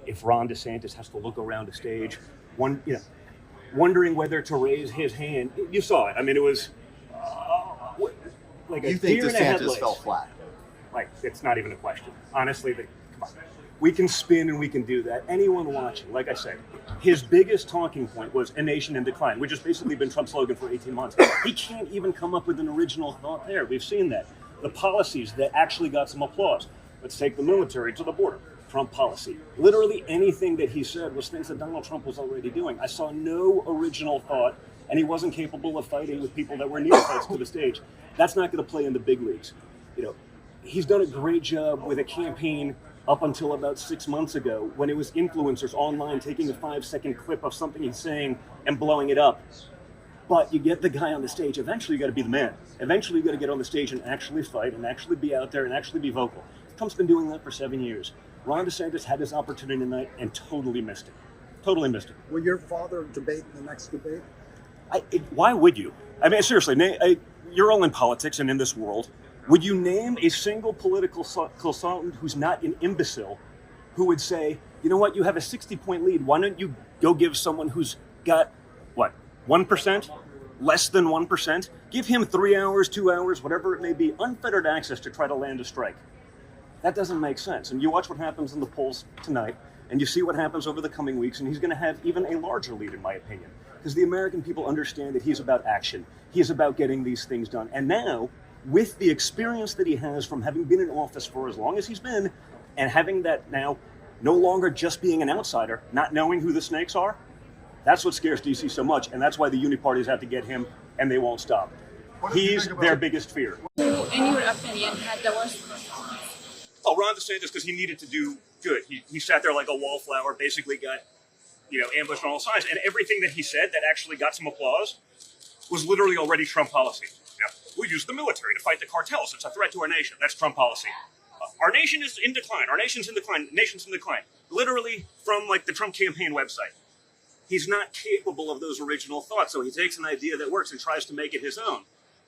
if Ron DeSantis has to look around a stage, wondering whether to raise his hand. You saw it. I mean, it was like a You think deer in the DeSantis headlights. fell flat? Like, it's not even a question. Honestly, come on. We can spin and we can do that. Anyone watching, like I said, his biggest talking point was a nation in decline, which has basically been Trump's slogan for 18 months. He can't even come up with an original thought there. We've seen that. The policies that actually got some applause. Let's take the military to the border. Trump policy. Literally anything that he said was things that Donald Trump was already doing. I saw no original thought, and he wasn't capable of fighting with people that were neophytes to the stage. That's not going to play in the big leagues. He's done a great job with a campaign up until about 6 months ago, when it was influencers online taking a 5-second clip of something he's saying and blowing it up. But you get the guy on the stage, eventually you got to be the man. Eventually you got to get on the stage and actually fight and actually be out there and actually be vocal. Trump's been doing that for 7 years. Ron DeSantis had his opportunity tonight and totally missed it. Totally missed it. Will your father debate in the next debate? Why would you? I mean, seriously, you're all in politics and in this world. Would you name a single political consultant who's not an imbecile who would say, you know what, you have a 60-point lead. Why don't you go give someone who's got, 1%? Less than 1%? Give him 3 hours, 2 hours, whatever it may be, unfettered access to try to land a strike. That doesn't make sense. And you watch what happens in the polls tonight, and you see what happens over the coming weeks, and he's going to have even a larger lead, in my opinion. Because the American people understand that he's about action. He's about getting these things done. And now, with the experience that he has from having been in office for as long as he's been, and having that now no longer just being an outsider, not knowing who the snakes are, that's what scares DC so much, and that's why the uni-parties have to get him, and they won't stop. He's their biggest fear. Who, in your opinion, had the worst performance? Oh, Ron DeSantis, because he needed to do good. He sat there like a wallflower, basically got, ambushed on all sides, and everything that he said that actually got some applause was literally already Trump policy. We use the military to fight the cartels. It's a threat to our nation. That's Trump policy. Our nation is in decline. Our nation's in decline. Nation's in decline. Literally from the Trump campaign website. He's not capable of those original thoughts. So he takes an idea that works and tries to make it his own.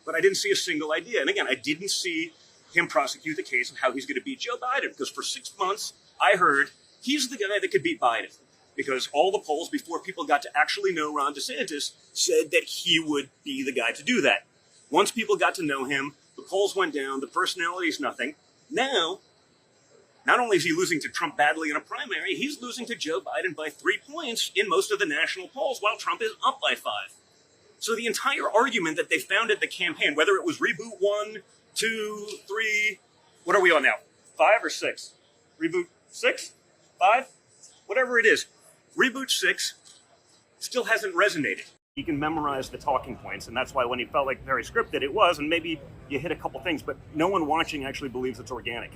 But I didn't see a single idea. And again, I didn't see him prosecute the case of how he's going to beat Joe Biden. Because for 6 months, I heard he's the guy that could beat Biden. Because all the polls, before people got to actually know Ron DeSantis, said that he would be the guy to do that. Once people got to know him, the polls went down, the personality is nothing. Now, not only is he losing to Trump badly in a primary, he's losing to Joe Biden by 3 points in most of the national polls, while Trump is up by 5. So the entire argument that they found at the campaign, whether it was reboot 1, 2, 3, what are we on now? 5 or 6? Reboot 6? 5? Whatever it is. Reboot 6 still hasn't resonated. He can memorize the talking points, and that's why when he felt like very scripted, it was, and maybe you hit a couple things, but no one watching actually believes it's organic.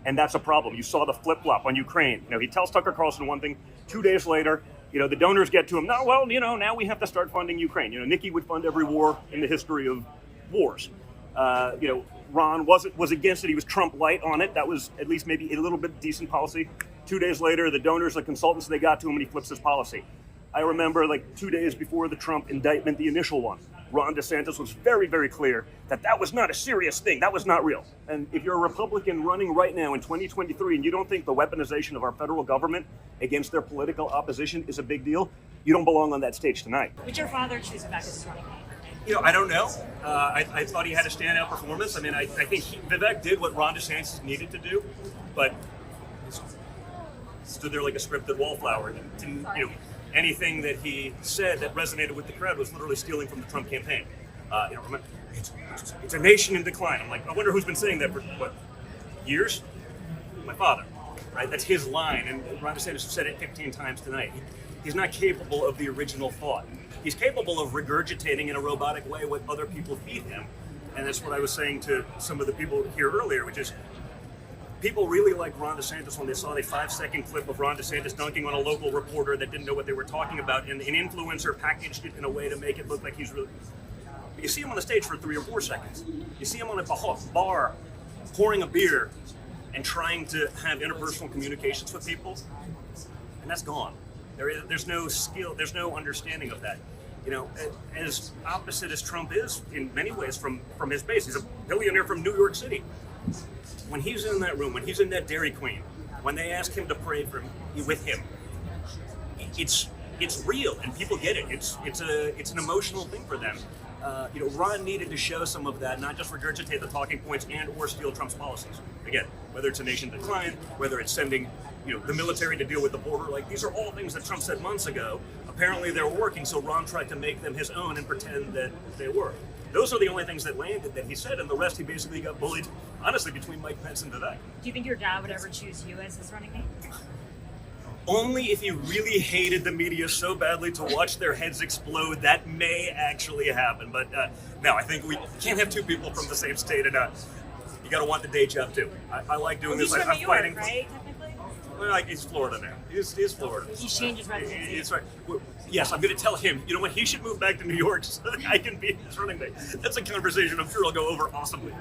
And that's a problem. You saw the flip-flop on Ukraine. He tells Tucker Carlson one thing, 2 days later, the donors get to him, now we have to start funding Ukraine. Nikki would fund every war in the history of wars. Ron was against it. He was Trump light on it. That was at least maybe a little bit decent policy. 2 days later, the donors, the consultants, they got to him, and he flips his policy. I remember 2 days before the Trump indictment, the initial one, Ron DeSantis was very, very clear that that was not a serious thing. That was not real. And if you're a Republican running right now in 2023 and you don't think the weaponization of our federal government against their political opposition is a big deal, you don't belong on that stage tonight. Would your father choose him back as his running mate? I don't know. I thought he had a standout performance. I mean, I think Vivek did what Ron DeSantis needed to do, but stood there like a scripted wallflower. Didn't, anything that he said that resonated with the crowd was literally stealing from the Trump campaign. It's a nation in decline. I'm like, I wonder who's been saying that for, years? My father, right? That's his line, and Ron DeSantis said it 15 times tonight. He's not capable of the original thought. He's capable of regurgitating in a robotic way what other people feed him, and that's what I was saying to some of the people here earlier, which is people really like Ron DeSantis when they saw a 5-second clip of Ron DeSantis dunking on a local reporter that didn't know what they were talking about, and an influencer packaged it in a way to make it look like he's really... You see him on the stage for 3 or 4 seconds. You see him on a bar pouring a beer and trying to have interpersonal communications with people, and that's gone. There's no skill, there's no understanding of that. As opposite as Trump is in many ways from his base, he's a billionaire from New York City. When he's in that room, when he's in that Dairy Queen, when they ask him to pray with him, it's real, and people get it. It's an emotional thing for them. Ron needed to show some of that, not just regurgitate the talking points and/or steal Trump's policies. Again, whether it's a nation decline, whether it's sending, the military to deal with the border, like these are all things that Trump said months ago. Apparently, they're working, so Ron tried to make them his own and pretend that they were. Those are the only things that landed that he said, and the rest he basically got bullied, honestly, between Mike Pence and Vivek. Do you think your dad would ever choose you as his running mate? Only if he really hated the media so badly to watch their heads explode, that may actually happen. But no, I think we can't have two people from the same state, and you got to want the day job too. I like doing this. He's from I'm New fighting. York, right? Technically. Well, like he's Florida now. He's Florida. He changed his residency. It's right. Yes, I'm going to tell him. You know what? He should move back to New York so that I can be his running mate. That's a conversation I'm sure will go over awesomely.